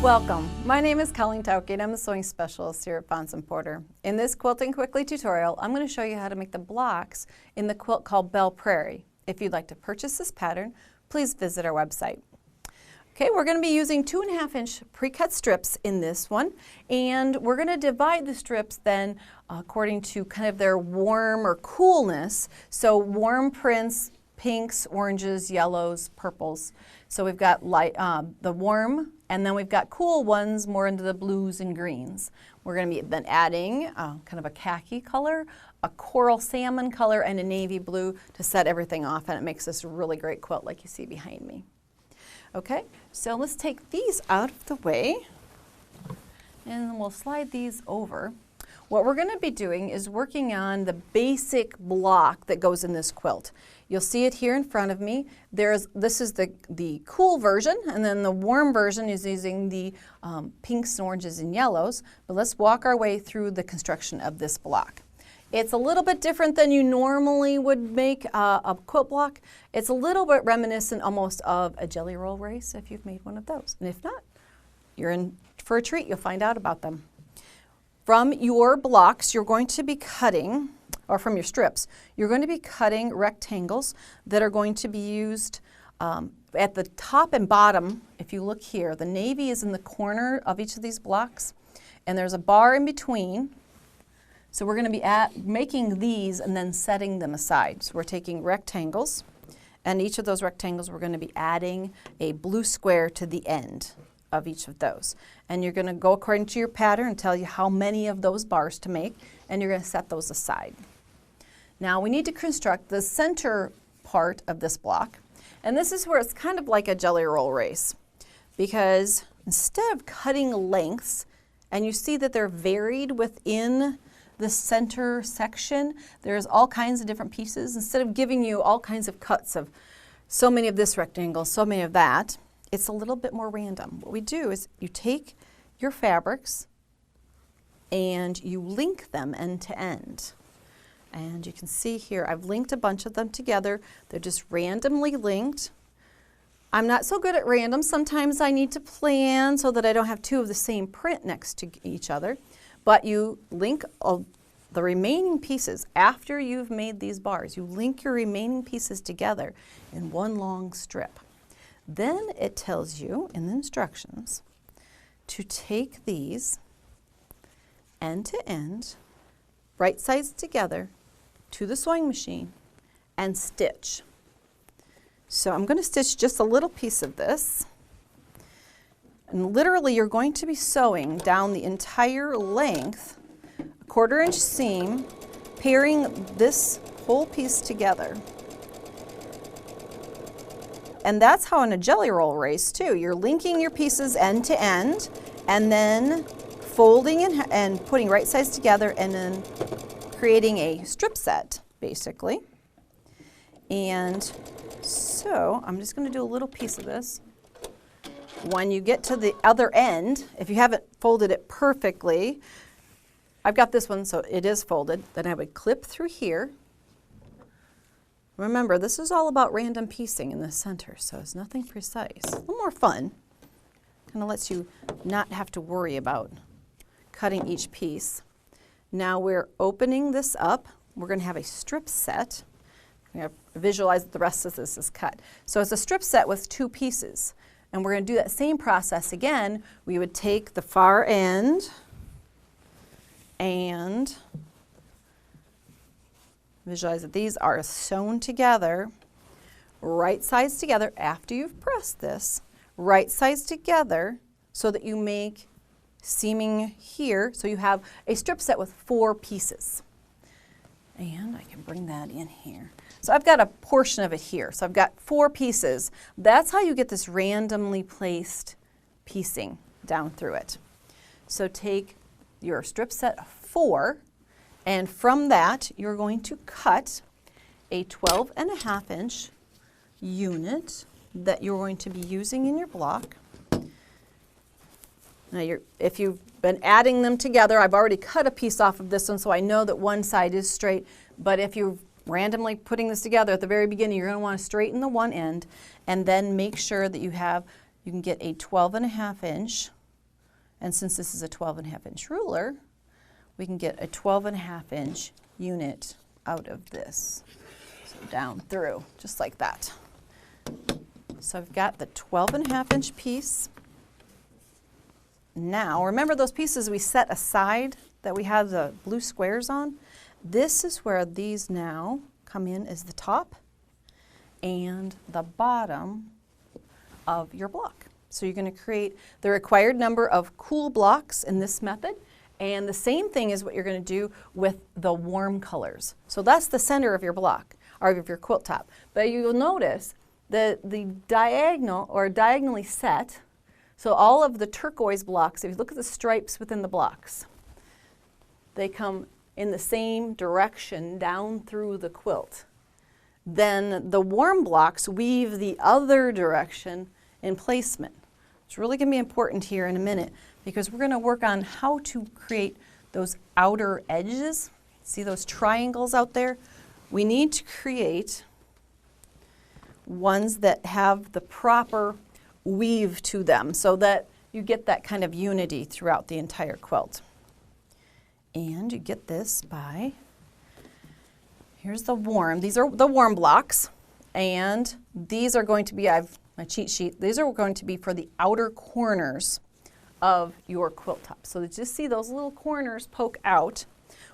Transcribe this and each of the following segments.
Welcome. My name is Colleen Tauke and I'm the sewing specialist here at Fons & Porter. In this Quilting Quickly tutorial, I'm going to show you how to make the blocks in the quilt called Belle Prairie. If you'd like to purchase this pattern, please visit our website. Okay, we're going to be using 2.5 inch pre-cut strips in this one, and we're going to divide the strips then according to kind of their warm or coolness. So warm prints, pinks, oranges, yellows, purples. So we've got light, the warm, and then we've got cool ones more into the blues and greens. We're going to be then adding kind of a khaki color, a coral salmon color, and a navy blue to set everything off, and it makes this really great quilt like you see behind me. Okay, so let's take these out of the way, and then we'll slide these over. What we're going to be doing is working on the basic block that goes in this quilt. You'll see it here in front of me. This is the cool version, and then the warm version is using the pinks, oranges, and yellows. But let's walk our way through the construction of this block. It's a little bit different than you normally would make a quilt block. It's a little bit reminiscent almost of a jelly roll race if you've made one of those. And if not, you're in for a treat. You'll find out about them. From your blocks, you're going to be cutting, or from your strips, you're going to be cutting rectangles that are going to be used at the top and bottom. If you look here, the navy is in the corner of each of these blocks, and there's a bar in between. So we're going to be making these and then setting them aside. So we're taking rectangles, and each of those rectangles we're going to be adding a blue square to the end of each of those. And you're going to go according to your pattern and tell you how many of those bars to make, and you're going to set those aside. Now we need to construct the center part of this block, and this is where it's kind of like a jelly roll race, because instead of cutting lengths, and you see that they're varied within the center section, there's all kinds of different pieces. Instead of giving you all kinds of cuts of so many of this rectangle, so many of that, it's a little bit more random. What we do is you take your fabrics and you link them end to end. And you can see here I've linked a bunch of them together. They're just randomly linked. I'm not so good at random. Sometimes I need to plan so that I don't have two of the same print next to each other. But you link the remaining pieces after you've made these bars. You link your remaining pieces together in one long strip. Then it tells you in the instructions to take these end to end, right sides together, to the sewing machine and stitch. So I'm going to stitch just a little piece of this. And literally you're going to be sewing down the entire length, a 1/4 inch seam, pairing this whole piece together. And that's how in a jelly roll race too. You're linking your pieces end to end and then folding and putting right sides together and then creating a strip set basically. And so I'm just going to do a little piece of this. When you get to the other end, if you haven't folded it perfectly, I've got this one so it is folded, then I would clip through here. Remember, this is all about random piecing in the center, so it's nothing precise. A little more fun. Kind of lets you not have to worry about cutting each piece. Now we're opening this up. We're going to have a strip set. You're going to visualize that the rest of this is cut. So it's a strip set with 2 pieces. And we're going to do that same process again. We would take the far end and visualize that these are sewn together, right sides together after you've pressed this, right sides together so that you make seaming here. So you have a strip set with 4 pieces. And I can bring that in here. So I've got a portion of it here. So I've got 4 pieces. That's how you get this randomly placed piecing down through it. So take your strip set of 4, and from that you're going to cut a 12.5 inch unit that you're going to be using in your block. Now if you've been adding them together, I've already cut a piece off of this one so I know that one side is straight, but if you're randomly putting this together at the very beginning, you're going to want to straighten the one end and then make sure that you can get a 12.5 inch And since this is a 12.5-inch ruler, we can get a 12.5-inch unit out of this. So down through, just like that. So I've got the 12.5-inch piece. Now, remember those pieces we set aside that we had the blue squares on? This is where these now come in as the top and the bottom of your block. So you're going to create the required number of cool blocks in this method, and the same thing is what you're going to do with the warm colors. So that's the center of your block, or of your quilt top. But you'll notice that the diagonal or diagonally set, so all of the turquoise blocks, if you look at the stripes within the blocks, they come in the same direction down through the quilt. Then the warm blocks weave the other direction in placement. It's really going to be important here in a minute because we're going to work on how to create those outer edges. See those triangles out there? We need to create ones that have the proper weave to them so that you get that kind of unity throughout the entire quilt. And you get this by, here's the warm, these are the warm blocks, and these are going to be, I've my cheat sheet, these are going to be for the outer corners of your quilt top. So just see those little corners poke out.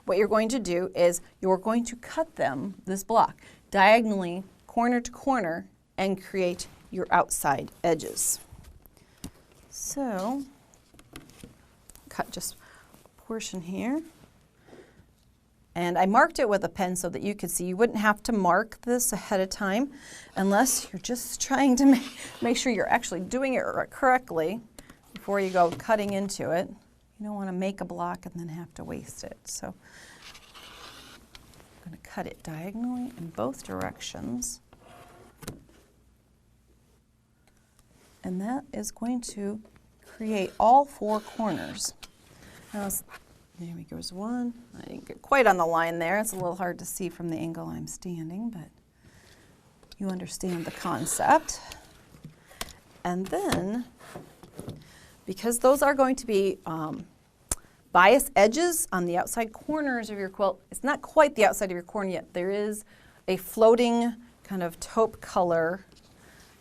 What you're going to do is you're going to cut them, this block, diagonally corner to corner and create your outside edges. So cut just a portion here. And I marked it with a pen so that you could see. You wouldn't have to mark this ahead of time unless you're just trying to make sure you're actually doing it correctly before you go cutting into it. You don't want to make a block and then have to waste it. So I'm going to cut it diagonally in both directions. And that is going to create all four corners. Now, there goes one. I didn't get quite on the line there. It's a little hard to see from the angle I'm standing, but you understand the concept. And then, because those are going to be bias edges on the outside corners of your quilt, it's not quite the outside of your corner yet. There is a floating kind of taupe color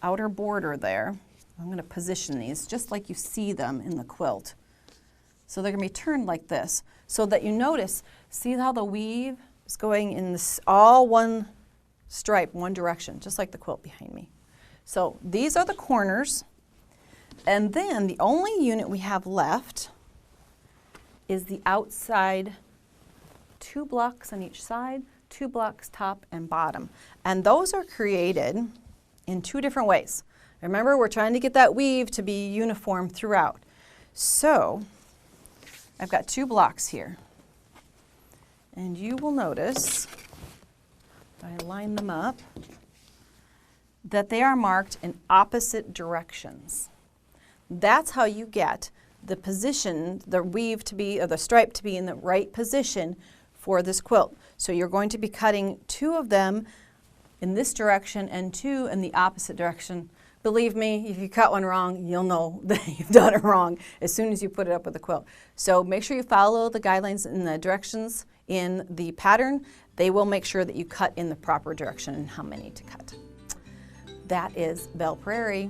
outer border there. I'm going to position these just like you see them in the quilt. So they're going to be turned like this so that you notice, see how the weave is going in this all one stripe, one direction, just like the quilt behind me. So these are the corners. And then the only unit we have left is the outside 2 blocks on each side, 2 blocks top and bottom. And those are created in 2 different ways. Remember, we're trying to get that weave to be uniform throughout. So I've got 2 blocks here. And you will notice, if I line them up, that they are marked in opposite directions. That's how you get the position, the weave to be, or the stripe to be in the right position for this quilt. So you're going to be cutting 2 of them in this direction and 2 in the opposite direction. Believe me, if you cut one wrong, you'll know that you've done it wrong as soon as you put it up with the quilt. So make sure you follow the guidelines and the directions in the pattern. They will make sure that you cut in the proper direction and how many to cut. That is Belle Prairie.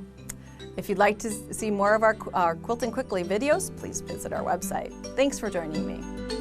If you'd like to see more of our Quilting Quickly videos, please visit our website. Thanks for joining me.